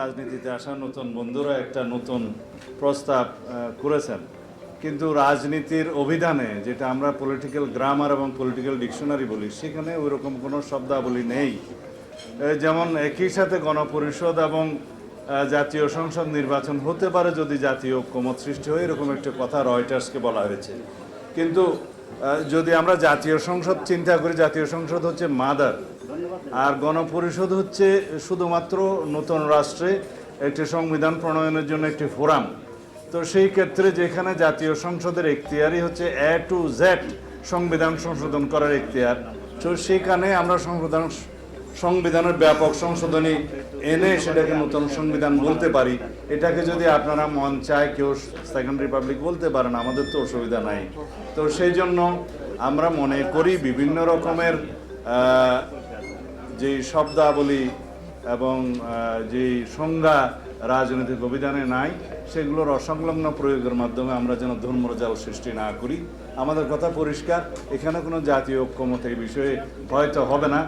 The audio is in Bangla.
রাজনীতিতে আসা নতুন বন্ধুরা একটা নতুন প্রস্তাব করেছেন, কিন্তু রাজনীতির অভিধানে যেটা আমরা পলিটিক্যাল গ্রামার এবং পলিটিক্যাল ডিকশনারি বলি সেখানে ওই রকম কোনো শব্দাবলী নেই। যেমন একই সাথে গণপরিষদ এবং জাতীয় সংসদ নির্বাচন হতে পারে যদি জাতীয় ঐক্যমত সৃষ্টি হয়, এরকম একটা কথা রয়টার্সকে বলা হয়েছে। কিন্তু যদি আমরা জাতীয় সংসদ চিন্তা করি, জাতীয় সংসদ হচ্ছে মাদার, আর গণপরিষদ হচ্ছে শুধুমাত্র নতুন রাষ্ট্রে একটি সংবিধান প্রণয়নের জন্য একটি ফোরাম। তো সেই ক্ষেত্রে যেখানে জাতীয় সংসদের এখতিয়ারই হচ্ছে A to Z সংবিধান সংশোধন করার এখতিয়ার, তো সেখানে আমরা সংবিধানের ব্যাপক সংশোধনী এনে সেটাকে নতুন সংবিধান বলতে পারি। এটাকে যদি আপনারা মন চায় কেউ সেকেন্ড রিপাবলিক বলতে পারেন, আমাদের তো অসুবিধা নাই। তো সেই জন্য আমরা মনে করি বিভিন্ন রকমের যে শব্দাবলী এবং যে সংজ্ঞা রাজনৈতিক অভিধানে নাই, সেগুলোর অসংলগ্ন প্রয়োগের মাধ্যমে আমরা যেন ধর্মজাল সৃষ্টি না করি। আমাদের কথা পরিষ্কার, এখানে কোনো জাতীয় ঐক্যমত এই বিষয়ে হয়তো হবে না।